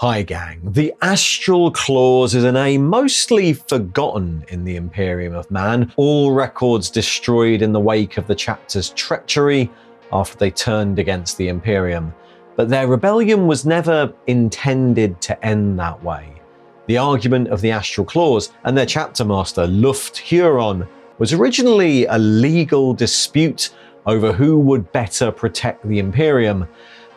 Hi gang, the Astral Claws is a name mostly forgotten in the Imperium of Man, all records destroyed in the wake of the chapter's treachery after they turned against the Imperium. But their rebellion was never intended to end that way. The argument of the Astral Claws and their chapter master, Luft Huron, was originally a legal dispute over who would better protect the Imperium,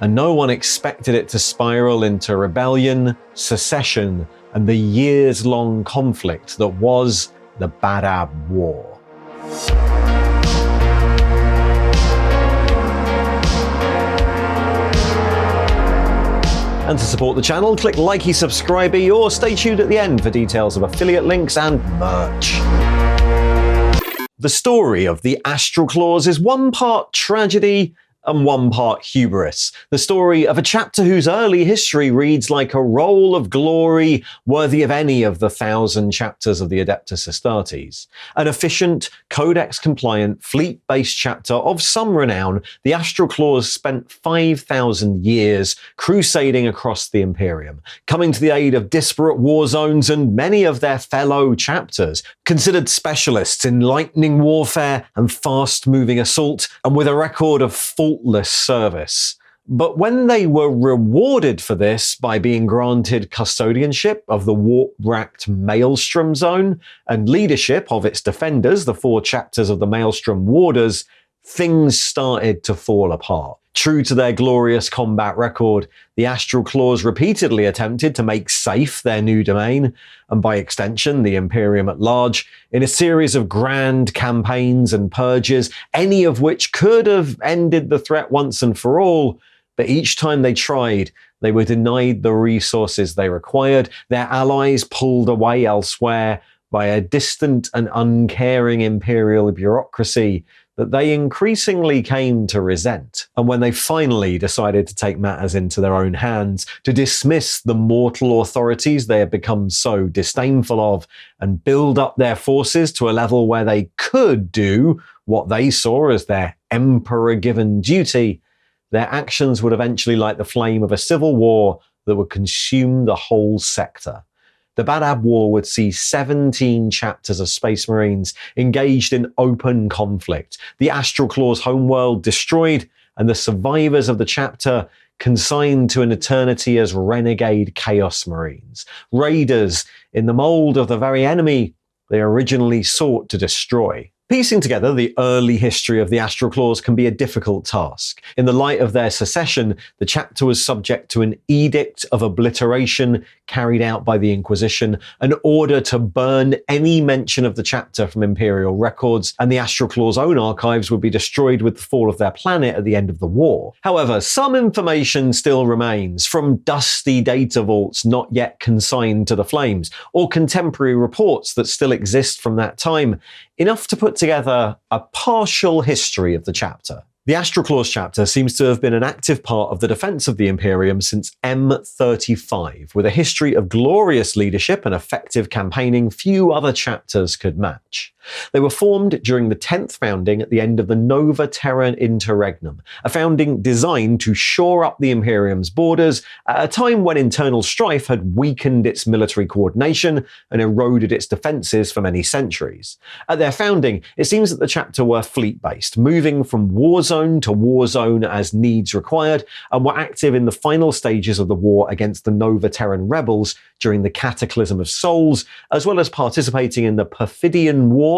and no one expected it to spiral into rebellion, secession, and the years-long conflict that was the Badab War. And to support the channel, click likey subscribey or stay tuned at the end for details of affiliate links and merch. The story of the Astral Claws is one part tragedy and one part hubris. The story of a chapter whose early history reads like a roll of glory worthy of any of the 1,000 chapters of the Adeptus Astartes. An efficient, codex-compliant, fleet-based chapter of some renown, the Astral Claws spent 5,000 years crusading across the Imperium, coming to the aid of disparate war zones and many of their fellow chapters, considered specialists in lightning warfare and fast-moving assault, and with a record of faultless service. But when they were rewarded for this by being granted custodianship of the warp-racked Maelstrom Zone and leadership of its defenders, the 4 chapters of the Maelstrom Warders, things started to fall apart. True to their glorious combat record, the Astral Claws repeatedly attempted to make safe their new domain, and by extension the Imperium at large, in a series of grand campaigns and purges, any of which could have ended the threat once and for all. But each time they tried, they were denied the resources they required, their allies pulled away elsewhere by a distant and uncaring imperial bureaucracy that they increasingly came to resent. And when they finally decided to take matters into their own hands, to dismiss the mortal authorities they had become so disdainful of, and build up their forces to a level where they could do what they saw as their emperor-given duty, their actions would eventually light the flame of a civil war that would consume the whole sector. The Badab War would see 17 chapters of Space Marines engaged in open conflict, the Astral Claws' homeworld destroyed, and the survivors of the chapter consigned to an eternity as renegade Chaos Marines, raiders in the mold of the very enemy they originally sought to destroy. Piecing together the early history of the Astral Claws can be a difficult task. In the light of their secession, the chapter was subject to an edict of obliteration carried out by the Inquisition, an order to burn any mention of the chapter from Imperial records, and the Astral Claws' own archives would be destroyed with the fall of their planet at the end of the war. However, some information still remains, from dusty data vaults not yet consigned to the flames, or contemporary reports that still exist from that time, enough to put together a partial history of the chapter. The Astral Claws chapter seems to have been an active part of the defense of the Imperium since M35, with a history of glorious leadership and effective campaigning few other chapters could match. They were formed during the 10th founding at the end of the Nova Terra Interregnum, a founding designed to shore up the Imperium's borders at a time when internal strife had weakened its military coordination and eroded its defences for many centuries. At their founding, it seems that the chapter were fleet-based, moving from war zone to war zone as needs required, and were active in the final stages of the war against the Nova Terran rebels during the Cataclysm of Souls, as well as participating in the Perfidian Wars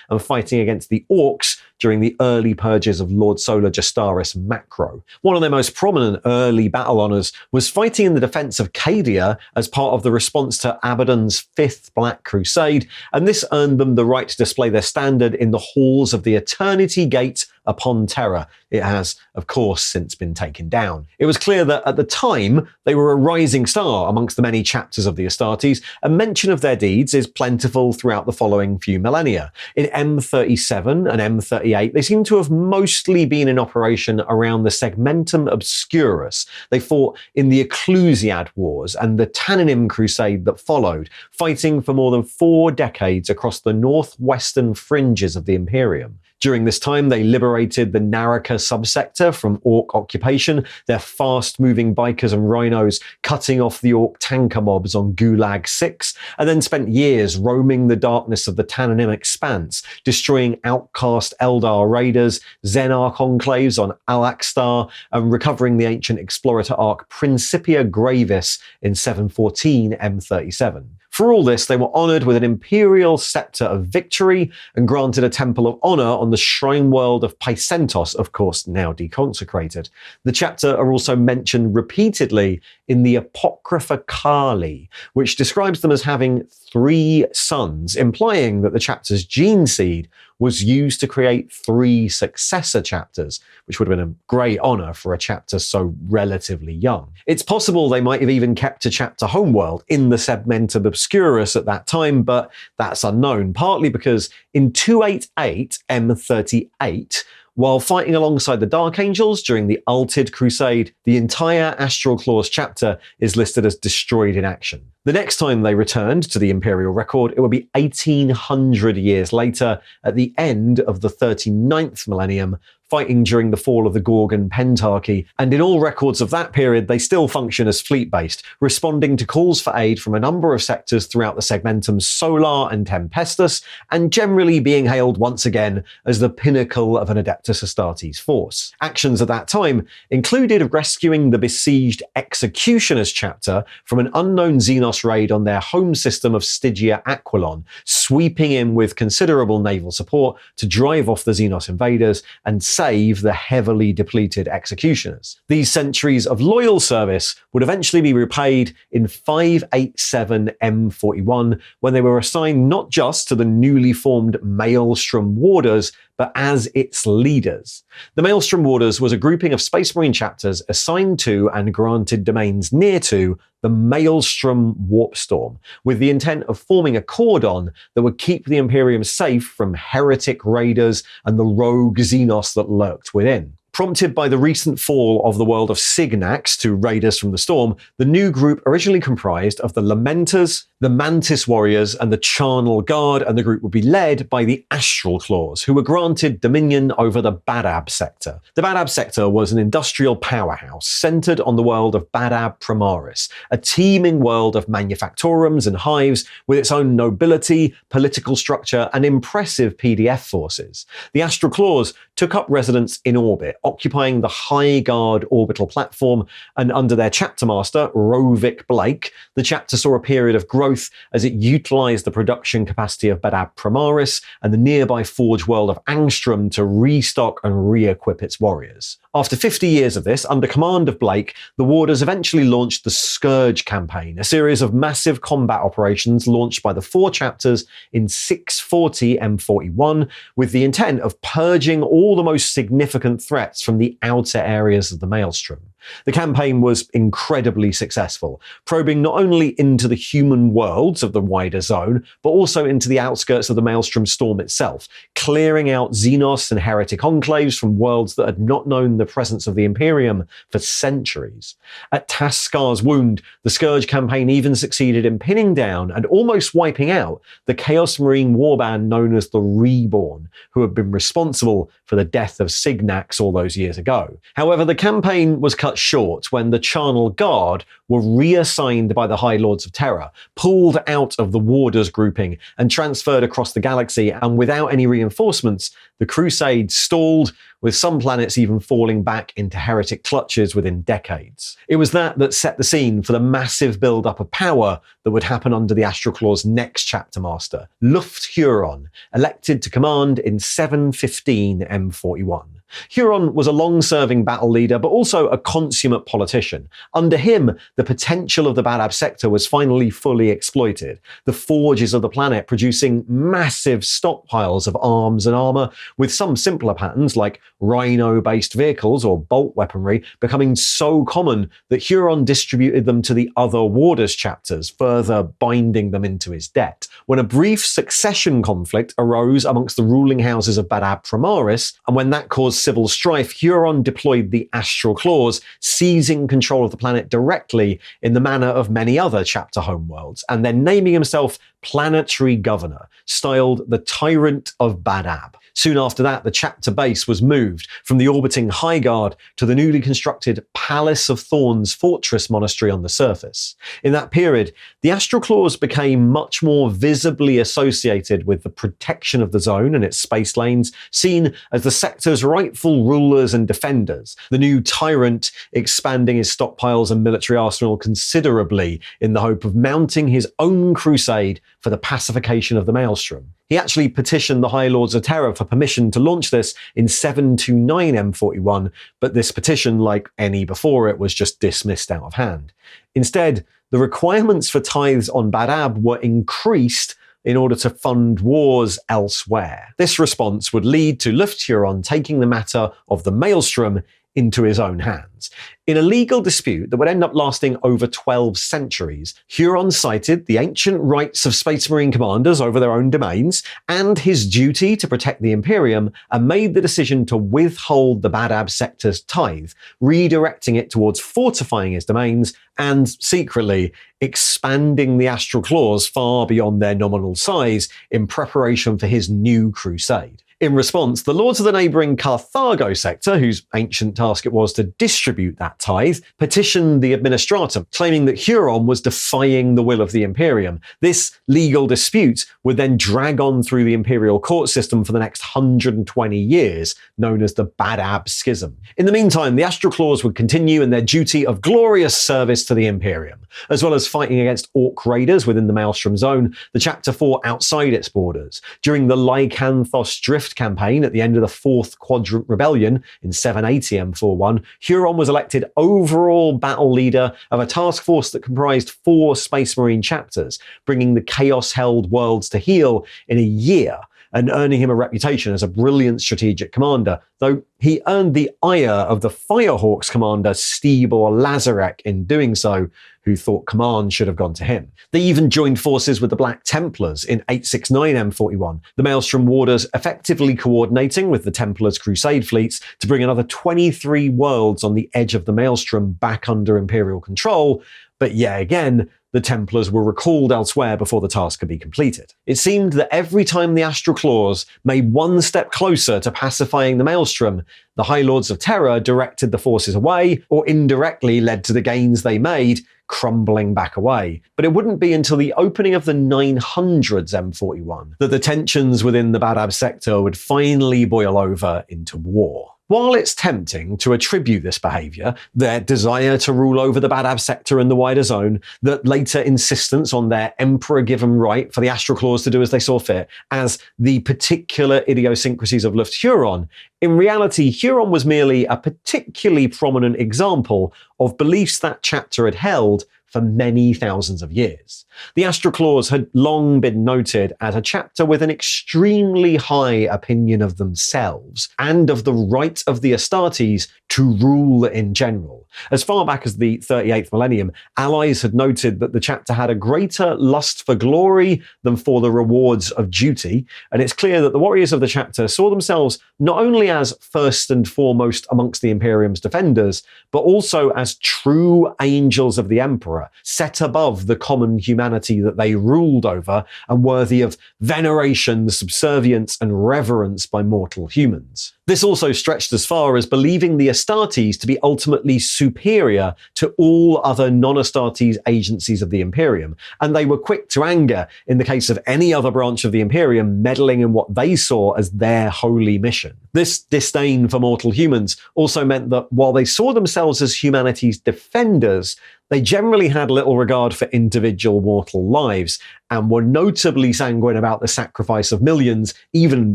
and fighting against the Orcs during the early purges of Lord Solar Justaris Macro. One of their most prominent early battle honours was fighting in the defence of Cadia as part of the response to Abaddon's 5th Black Crusade, and this earned them the right to display their standard in the halls of the Eternity Gate upon Terra. It has, of course, since been taken down. It was clear that at the time they were a rising star amongst the many chapters of the Astartes, and mention of their deeds is plentiful throughout the following few millennia. In M37 and M38, they seem to have mostly been in operation around the Segmentum Obscurus. They fought in the Ecclusiad Wars and the Tanninim Crusade that followed, fighting for more than 4 decades across the northwestern fringes of the Imperium. During this time, they liberated the Naraka subsector from Orc occupation, their fast-moving bikers and rhinos cutting off the Orc tanker mobs on Gulag 6, and then spent years roaming the darkness of the Tananim Expanse, destroying outcast Eldar raiders, Xenarch enclaves on Alakstar, and recovering the ancient Explorator arc Principia Gravis in 714 M37. For all this, they were honoured with an Imperial Sceptre of Victory and granted a Temple of Honour on the Shrine World of Paisentos, of course now deconsecrated. The chapter are also mentioned repeatedly in the Apocrypha Kali, which describes them as having 3 sons, implying that the chapter's gene seed was used to create 3 successor chapters, which would have been a great honour for a chapter so relatively young. It's possible they might have even kept a chapter homeworld in the Segmentum Obscurus at that time, but that's unknown, partly because in 288 M38, while fighting alongside the Dark Angels during the Altid Crusade, the entire Astral Claws chapter is listed as destroyed in action. The next time they returned to the Imperial record, it would be 1800 years later, at the end of the 39th millennium, fighting during the fall of the Gorgon Pentarchy, and in all records of that period they still function as fleet-based, responding to calls for aid from a number of sectors throughout the segmentums Solar and Tempestus, and generally being hailed once again as the pinnacle of an Adeptus Astartes force. Actions at that time included rescuing the besieged Executioners chapter from an unknown Xenos raid on their home system of Stygia Aquilon, sweeping in with considerable naval support to drive off the Xenos invaders and save the heavily depleted Executioners. These centuries of loyal service would eventually be repaid in 587 M41, when they were assigned not just to the newly formed Maelstrom Warders, but as its leaders. The Maelstrom Warders was a grouping of Space Marine chapters assigned to and granted domains near to the Maelstrom Warpstorm, with the intent of forming a cordon that would keep the Imperium safe from heretic raiders and the rogue Xenos that lurked within. Prompted by the recent fall of the world of Signax to Raiders from the Storm, the new group originally comprised of the Lamenters, the Mantis Warriors, and the Charnel Guard, and the group would be led by the Astral Claws, who were granted dominion over the Badab sector. The Badab sector was an industrial powerhouse centered on the world of Badab Primaris, a teeming world of manufactorums and hives with its own nobility, political structure, and impressive PDF forces. The Astral Claws took up residence in orbit, occupying the High Guard orbital platform, and under their chapter master, Rovik Blake, the chapter saw a period of growth as it utilized the production capacity of Badab Primaris and the nearby forge world of Angstrom to restock and re-equip its warriors. After 50 years of this, under command of Blake, the Warders eventually launched the Scourge campaign, a series of massive combat operations launched by the 4 chapters in 640 M41, with the intent of purging all the most significant threats from the outer areas of the Maelstrom. The campaign was incredibly successful, probing not only into the human worlds of the wider zone, but also into the outskirts of the Maelstrom Storm itself, clearing out Xenos and heretic enclaves from worlds that had not known the presence of the Imperium for centuries. At Taskar's Wound, the Scourge campaign even succeeded in pinning down and almost wiping out the Chaos Marine warband known as the Reborn, who had been responsible for the death of Signax all those years ago. However, the campaign was cut short when the Charnel Guard were reassigned by the High Lords of Terror, pulled out of the Warders grouping and transferred across the galaxy, and without any reinforcements, the Crusade stalled, with some planets even falling back into heretic clutches within decades. It was that set the scene for the massive build-up of power that would happen under the Astral Claws' next chapter master, Luft Huron, elected to command in 715 M41. Huron was a long-serving battle leader, but also a consummate politician. Under him, the potential of the Badab sector was finally fully exploited, the forges of the planet producing massive stockpiles of arms and armor, with some simpler patterns like rhino-based vehicles or bolt weaponry becoming so common that Huron distributed them to the other Warders chapters, further binding them into his debt. When a brief succession conflict arose amongst the ruling houses of Badab Primaris, and when that caused civil strife, Huron deployed the Astral Claws, seizing control of the planet directly in the manner of many other chapter homeworlds, and then naming himself Planetary Governor, styled the Tyrant of Badab. Soon after that, the chapter base was moved from the orbiting High Guard to the newly constructed Palace of Thorns Fortress Monastery on the surface. In that period, the Astral Claws became much more visibly associated with the protection of the zone and its space lanes, seen as the sector's rightful rulers and defenders, the new tyrant expanding his stockpiles and military arsenal considerably in the hope of mounting his own crusade for the pacification of the Maelstrom. He actually petitioned the High Lords of Terror for permission to launch this in 729 M41, but this petition, like any before it, was just dismissed out of hand. Instead, the requirements for tithes on Badab were increased in order to fund wars elsewhere. This response would lead to Luft Huron taking the matter of the Maelstrom into his own hands. In a legal dispute that would end up lasting over 12 centuries, Huron cited the ancient rights of Space Marine commanders over their own domains and his duty to protect the Imperium, and made the decision to withhold the Badab sector's tithe, redirecting it towards fortifying his domains and, secretly, expanding the Astral Claws far beyond their nominal size in preparation for his new crusade. In response, the lords of the neighbouring Carthago sector, whose ancient task it was to distribute that tithe, petitioned the Administratum, claiming that Huron was defying the will of the Imperium. This legal dispute would then drag on through the imperial court system for the next 120 years, known as the Badab Schism. In the meantime, the Astral Claws would continue in their duty of glorious service to the Imperium. As well as fighting against Orc raiders within the Maelstrom zone, the chapter fought outside its borders. During the Lycanthos Drift campaign at the end of the Fourth Quadrant Rebellion in 780 M41, Huron was elected overall battle leader of a task force that comprised 4 Space Marine chapters, bringing the chaos-held worlds to heel in a year and earning him a reputation as a brilliant strategic commander, though he earned the ire of the Firehawks commander Stibor Lazarek in doing so, who thought command should have gone to him. They even joined forces with the Black Templars in 869 M41, the Maelstrom Warders effectively coordinating with the Templars' crusade fleets to bring another 23 worlds on the edge of the Maelstrom back under Imperial control, but yet again, the Templars were recalled elsewhere before the task could be completed. It seemed that every time the Astral Claws made one step closer to pacifying the Maelstrom, the High Lords of Terror directed the forces away, or indirectly led to the gains they made crumbling back away. But it wouldn't be until the opening of the 900s M41 that the tensions within the Badab sector would finally boil over into war. While it's tempting to attribute this behaviour, their desire to rule over the Badab sector and the wider zone, that later insistence on their emperor-given right for the Astral Claws to do as they saw fit, as the particular idiosyncrasies of Luft Huron, in reality, Huron was merely a particularly prominent example of beliefs that chapter had held for many thousands of years. The Astral Claws had long been noted as a chapter with an extremely high opinion of themselves and of the right of the Astartes to rule in general. As far back as the 38th millennium, allies had noted that the chapter had a greater lust for glory than for the rewards of duty, and it's clear that the warriors of the chapter saw themselves not only as first and foremost amongst the Imperium's defenders, but also as true angels of the Emperor, set above the common humanity that they ruled over and worthy of veneration, subservience, and reverence by mortal humans. This also stretched as far as believing the Astartes to be ultimately superior to all other non-Astartes agencies of the Imperium, and they were quick to anger in the case of any other branch of the Imperium meddling in what they saw as their holy mission. This disdain for mortal humans also meant that while they saw themselves as humanity's defenders, they generally had little regard for individual mortal lives, and were notably sanguine about the sacrifice of millions, even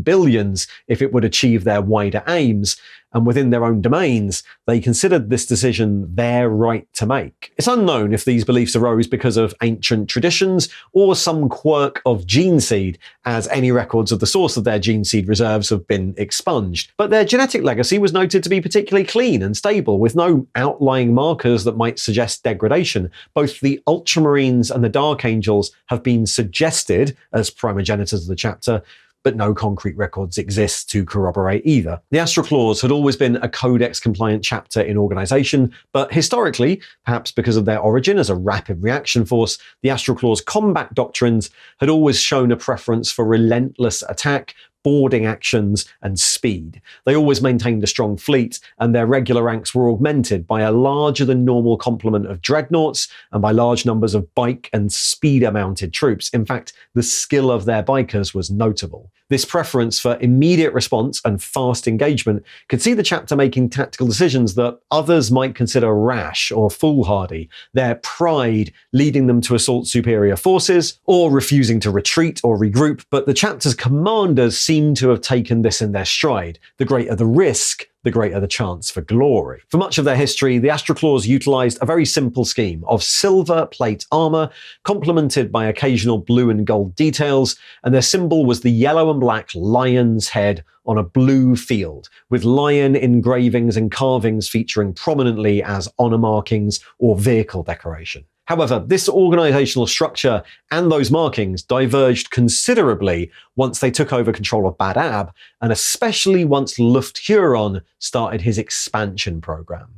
billions, if it would achieve their wider aims, and within their own domains, they considered this decision their right to make. It's unknown if these beliefs arose because of ancient traditions or some quirk of gene seed, as any records of the source of their gene seed reserves have been expunged. But their genetic legacy was noted to be particularly clean and stable, with no outlying markers that might suggest degradation. Both the Ultramarines and the Dark Angels have been suggested as primogenitors of the chapter, but no concrete records exist to corroborate either. The Astral Claws had always been a codex-compliant chapter in organization, but historically, perhaps because of their origin as a rapid reaction force, the Astral Claws' combat doctrines had always shown a preference for relentless attack, boarding actions, and speed. They always maintained a strong fleet, and their regular ranks were augmented by a larger-than-normal complement of dreadnoughts and by large numbers of bike and speeder-mounted troops. In fact, the skill of their bikers was notable. This preference for immediate response and fast engagement could see the chapter making tactical decisions that others might consider rash or foolhardy, their pride leading them to assault superior forces, or refusing to retreat or regroup, but the chapter's commanders seem to have taken this in their stride. The greater the risk, the greater the chance for glory. For much of their history, the Astral Claws utilized a very simple scheme of silver plate armor, complemented by occasional blue and gold details, and their symbol was the yellow and black lion's head on a blue field, with lion engravings and carvings featuring prominently as honor markings or vehicle decoration. However, this organizational structure and those markings diverged considerably once they took over control of Bad Ab, and especially once Luft Huron started his expansion program.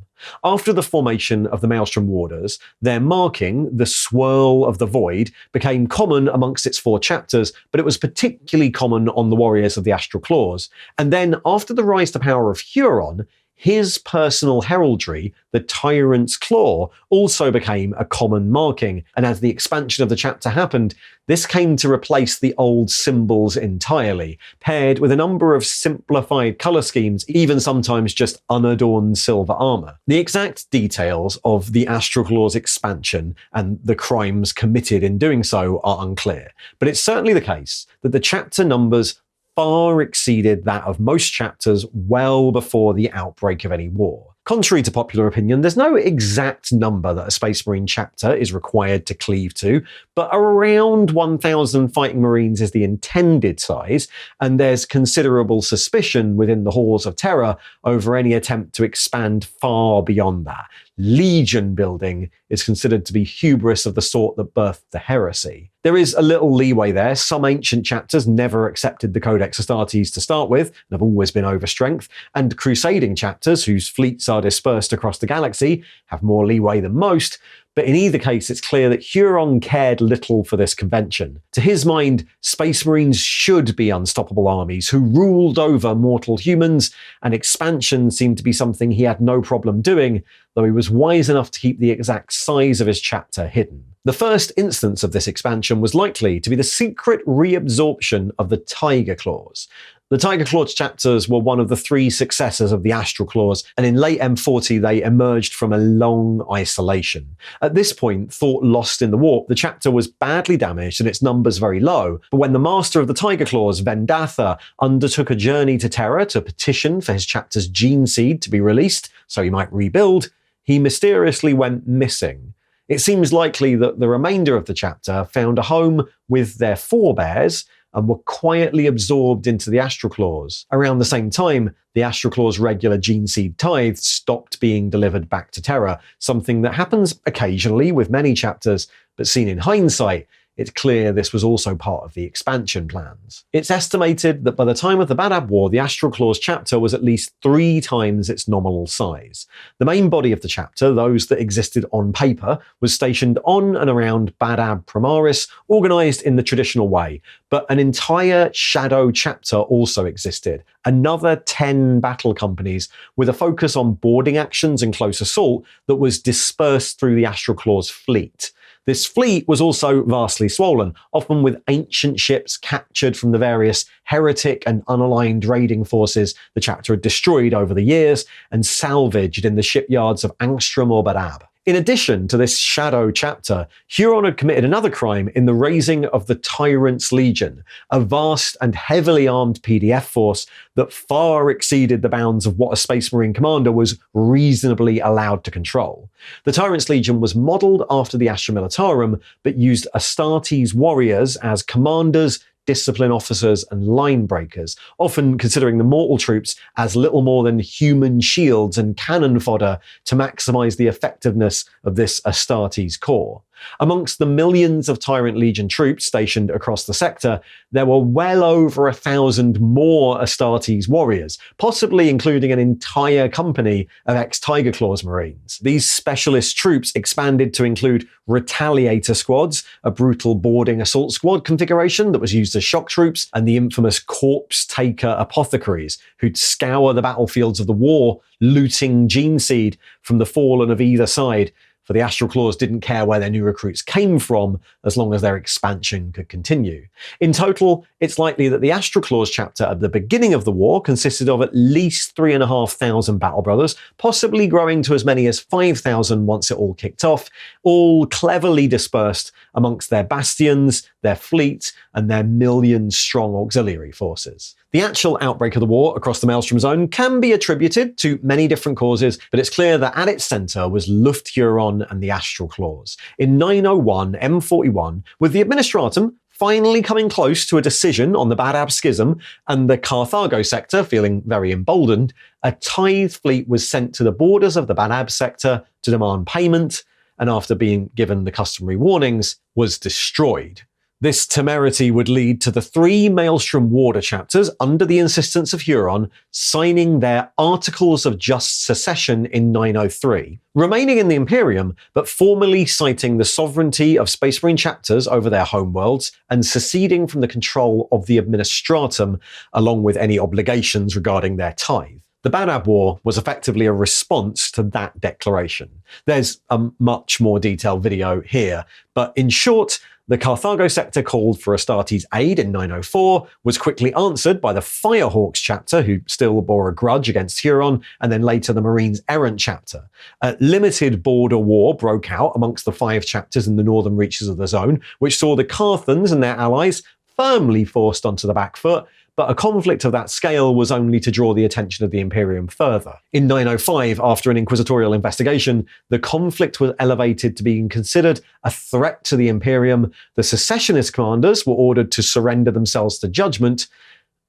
After the formation of the Maelstrom Warders, their marking, the Swirl of the Void, became common amongst its 4 chapters, but it was particularly common on the warriors of the Astral Claws. And then, after the rise to power of Huron, his personal heraldry, the Tyrant's Claw, also became a common marking, and as the expansion of the chapter happened, this came to replace the old symbols entirely, paired with a number of simplified colour schemes, even sometimes just unadorned silver armour. The exact details of the Astral Claws expansion and the crimes committed in doing so are unclear, but it's certainly the case that the chapter numbers far exceeded that of most chapters well before the outbreak of any war. Contrary to popular opinion, there's no exact number that a Space Marine chapter is required to cleave to, but around 1,000 fighting Marines is the intended size, and there's considerable suspicion within the Halls of Terror over any attempt to expand far beyond that. Legion building is considered to be hubris of the sort that birthed the heresy. There is a little leeway there. Some ancient chapters never accepted the Codex Astartes to start with, and have always been overstrength, and crusading chapters, whose fleets are dispersed across the galaxy, have more leeway than most. But in either case, it's clear that Huron cared little for this convention. To his mind, Space Marines should be unstoppable armies who ruled over mortal humans, and expansion seemed to be something he had no problem doing, though he was wise enough to keep the exact size of his chapter hidden. The first instance of this expansion was likely to be the secret reabsorption of the Tiger Claws. The Tiger Claws chapters were one of the 3 successors of the Astral Claws, and in late M40 they emerged from a long isolation. At this point, thought lost in the warp, the chapter was badly damaged and its numbers very low, but when the master of the Tiger Claws, Vendatha, undertook a journey to Terra to petition for his chapter's gene seed to be released so he might rebuild, he mysteriously went missing. It seems likely that the remainder of the chapter found a home with their forebears and were quietly absorbed into the Astral Claws. Around the same time, the Astral Claws' regular gene seed tithe stopped being delivered back to Terra, something that happens occasionally with many chapters, but seen in hindsight, it's clear this was also part of the expansion plans. It's estimated that by the time of the Bad Ab War, the Astral Claws chapter was at least 3 times its nominal size. The main body of the chapter, those that existed on paper, was stationed on and around Bad Ab Primaris, organised in the traditional way, but an entire shadow chapter also existed, another 10 battle companies with a focus on boarding actions and close assault that was dispersed through the Astral Claws fleet. This fleet was also vastly swollen, often with ancient ships captured from the various heretic and unaligned raiding forces the chapter had destroyed over the years and salvaged in the shipyards of Angstrom or Bad Ab. In addition to this shadow chapter, Huron had committed another crime in the raising of the Tyrant's Legion, a vast and heavily armed PDF force that far exceeded the bounds of what a Space Marine commander was reasonably allowed to control. The Tyrant's Legion was modelled after the Astra Militarum, but used Astartes warriors as commanders, discipline officers, and line breakers, often considering the mortal troops as little more than human shields and cannon fodder to maximize the effectiveness of this Astartes corps. Amongst the millions of Tyrant Legion troops stationed across the sector, there were well over 1,000 more Astartes warriors, possibly including an entire company of ex-Tiger Claws Marines. These specialist troops expanded to include Retaliator squads, a brutal boarding assault squad configuration that was used as shock troops, and the infamous Corpse Taker apothecaries, who'd scour the battlefields of the war, looting gene seed from the fallen of either side, for the Astral Claws didn't care where their new recruits came from as long as their expansion could continue. In total, it's likely that the Astral Claws chapter at the beginning of the war consisted of at least 3,500 battle brothers, possibly growing to as many as 5,000 once it all kicked off, all cleverly dispersed amongst their bastions, their fleet, and their million-strong auxiliary forces. The actual outbreak of the war across the Maelstrom Zone can be attributed to many different causes, but it's clear that at its centre was Luft Huron and the Astral Claws. In 901 M41, with the Administratum finally coming close to a decision on the Badab Schism and the Carthago sector feeling very emboldened, a tithe fleet was sent to the borders of the Badab sector to demand payment, and after being given the customary warnings, was destroyed. This temerity would lead to the 3 Maelstrom Warder chapters, under the insistence of Huron, signing their Articles of Just Secession in 903, remaining in the Imperium, but formally citing the sovereignty of Space Marine chapters over their homeworlds and seceding from the control of the Administratum, along with any obligations regarding their tithe. The Badab War was effectively a response to that declaration. There's a much more detailed video here, but in short, the Carthago sector called for Astartes' aid in 904, was quickly answered by the Firehawks chapter, who still bore a grudge against Huron, and then later the Marines Errant chapter. A limited border war broke out amongst the 5 chapters in the northern reaches of the zone, which saw the Carthans and their allies firmly forced onto the back foot, but a conflict of that scale was only to draw the attention of the Imperium further. In 905, after an inquisitorial investigation, the conflict was elevated to being considered a threat to the Imperium, the secessionist commanders were ordered to surrender themselves to judgment,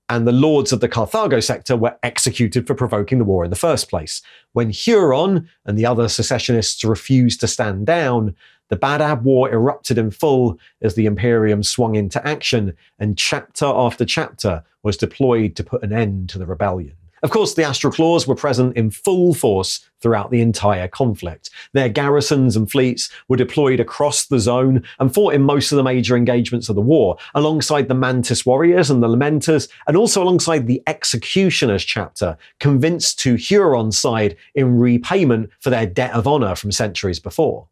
and the lords of the Carthago sector were executed for provoking the war in the first place. When Huron and the other secessionists refused to stand down, the Badab War erupted in full as the Imperium swung into action, and chapter after chapter was deployed to put an end to the rebellion. Of course, the Astral Claws were present in full force throughout the entire conflict. Their garrisons and fleets were deployed across the zone and fought in most of the major engagements of the war, alongside the Mantis Warriors and the Lamenters, and also alongside the Executioners chapter, convinced to Huron's side in repayment for their debt of honour from centuries before.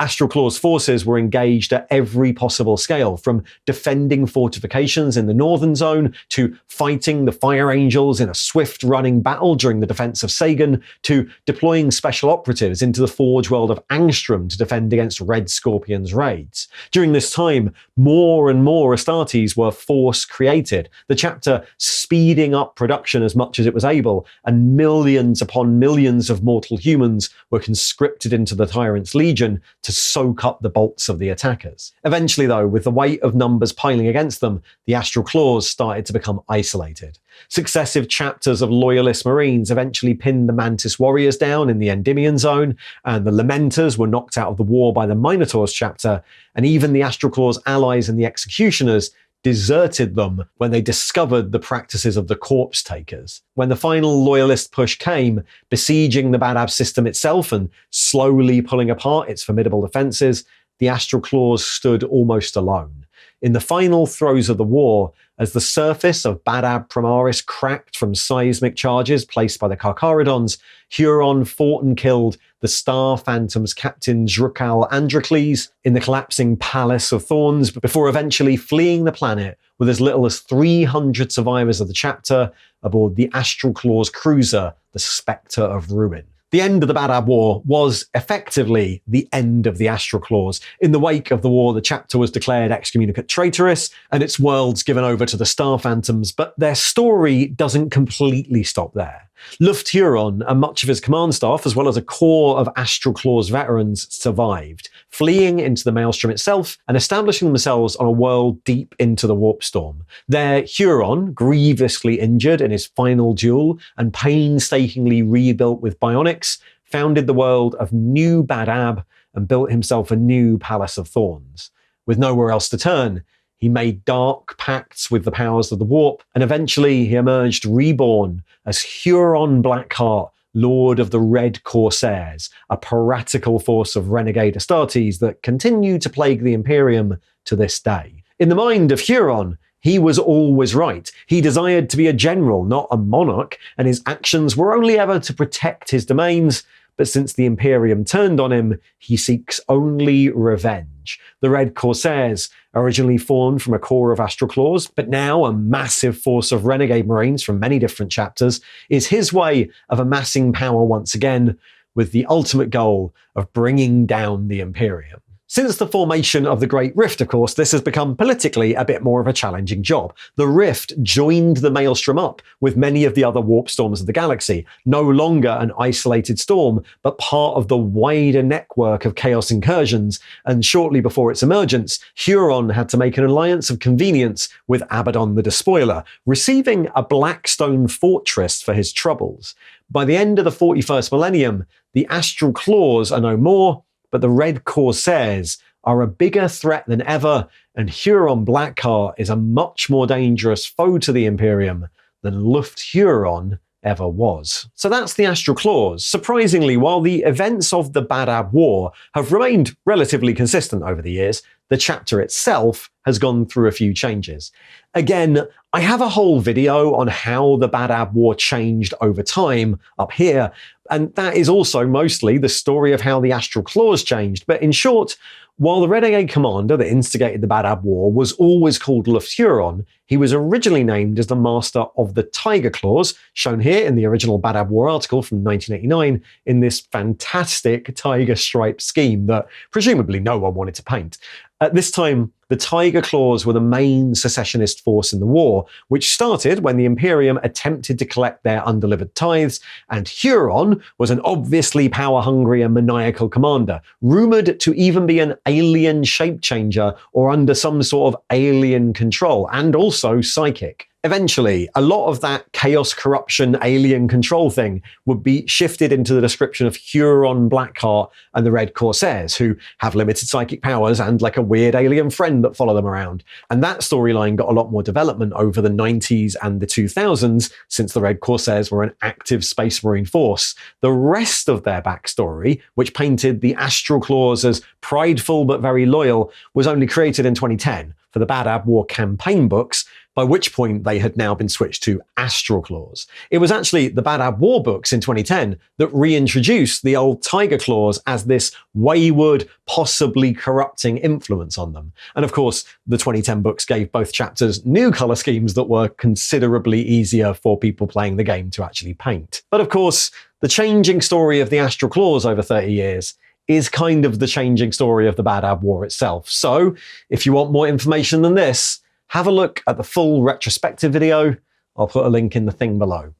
Astral Claws forces were engaged at every possible scale, from defending fortifications in the northern zone to fighting the Fire Angels in a swift-running battle during the defense of Sagan, to deploying special operatives into the Forge World of Angstrom to defend against Red Scorpion's raids. During this time, more and more Astartes were force-created, the chapter speeding up production as much as it was able, and millions upon millions of mortal humans were conscripted into the Tyrant's Legion to soak up the bolts of the attackers. Eventually, though, with the weight of numbers piling against them, the Astral Claws started to become isolated. Successive chapters of Loyalist Marines eventually pinned the Mantis Warriors down in the Endymion Zone, and the Lamenters were knocked out of the war by the Minotaurs chapter, and even the Astral Claws' allies and the Executioners deserted them when they discovered the practices of the Corpse Takers. When the final loyalist push came, besieging the Badab system itself and slowly pulling apart its formidable defences, the Astral Claws stood almost alone. In the final throes of the war, as the surface of Badab Primaris cracked from seismic charges placed by the Carcharodons, Huron fought and killed the Star Phantom's captain Drukal Androcles in the collapsing Palace of Thorns, before eventually fleeing the planet with as little as 300 survivors of the chapter aboard the Astral Claws cruiser, the Spectre of Ruin. The end of the Badab War was effectively the end of the Astral Claws. In the wake of the war, the chapter was declared excommunicate traitorous and its worlds given over to the Star Phantoms, but their story doesn't completely stop there. Luft Huron and much of his command staff, as well as a core of Astral Claws veterans, survived, fleeing into the Maelstrom itself and establishing themselves on a world deep into the Warp Storm. There, Huron, grievously injured in his final duel and painstakingly rebuilt with bionics, founded the world of New Badab and built himself a new Palace of Thorns. With nowhere else to turn, he made dark pacts with the powers of the Warp, and eventually he emerged reborn as Huron Blackheart, Lord of the Red Corsairs, a piratical force of renegade Astartes that continue to plague the Imperium to this day. In the mind of Huron, he was always right. He desired to be a general, not a monarch, and his actions were only ever to protect his domains. But since the Imperium turned on him, he seeks only revenge. The Red Corsairs, originally formed from a core of Astral Claws, but now a massive force of renegade marines from many different chapters, is his way of amassing power once again, with the ultimate goal of bringing down the Imperium. Since the formation of the Great Rift, of course, this has become politically a bit more of a challenging job. The Rift joined the Maelstrom up with many of the other warp storms of the galaxy, no longer an isolated storm, but part of the wider network of chaos incursions, and shortly before its emergence, Huron had to make an alliance of convenience with Abaddon the Despoiler, receiving a Blackstone fortress for his troubles. By the end of the 41st millennium, the Astral Claws are no more, but the Red Corsairs are a bigger threat than ever, and Huron Blackheart is a much more dangerous foe to the Imperium than Luft Huron ever was. So that's the Astral Claws. Surprisingly, while the events of the Badab War have remained relatively consistent over the years, the chapter itself has gone through a few changes. Again, I have a whole video on how the Badab War changed over time up here, and that is also mostly the story of how the Astral Claws changed. But in short, while the Renegade commander that instigated the Badab War was always called Luft Huron, he was originally named as the master of the Tiger Claws, shown here in the original Badab War article from 1989, in this fantastic tiger stripe scheme that presumably no one wanted to paint. At this time, the Tiger Claws were the main secessionist force in the war, which started when the Imperium attempted to collect their undelivered tithes, and Huron was an obviously power-hungry and maniacal commander, rumoured to even be an alien shape-changer or under some sort of alien control, and also psychic. Eventually, a lot of that chaos, corruption, alien control thing would be shifted into the description of Huron Blackheart and the Red Corsairs, who have limited psychic powers and like a weird alien friend that follow them around. And that storyline got a lot more development over the 90s and the 2000s, since the Red Corsairs were an active Space Marine force. The rest of their backstory, which painted the Astral Claws as prideful but very loyal, was only created in 2010 for the Badab War campaign books, by which point they had now been switched to Astral Claws. It was actually the Badab War books in 2010 that reintroduced the old Tiger Claws as this wayward, possibly corrupting influence on them. And of course, the 2010 books gave both chapters new colour schemes that were considerably easier for people playing the game to actually paint. But of course, the changing story of the Astral Claws over 30 years is kind of the changing story of the Badab War itself. So, if you want more information than this, have a look at the full retrospective video. I'll put a link in the thing below.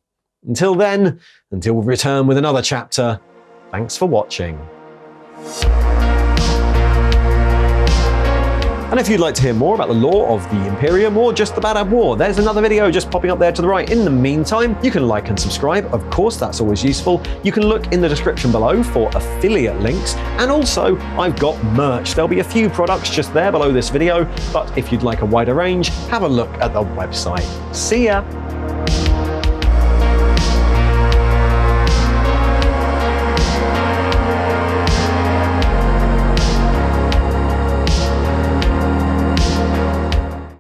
Until then, until we return with another chapter, thanks for watching. And if you'd like to hear more about the lore of the Imperium or just the Badab War, there's another video just popping up there to the right. In the meantime, you can like and subscribe. Of course, that's always useful. You can look in the description below for affiliate links. And also, I've got merch. There'll be a few products just there below this video. But if you'd like a wider range, have a look at the website. See ya!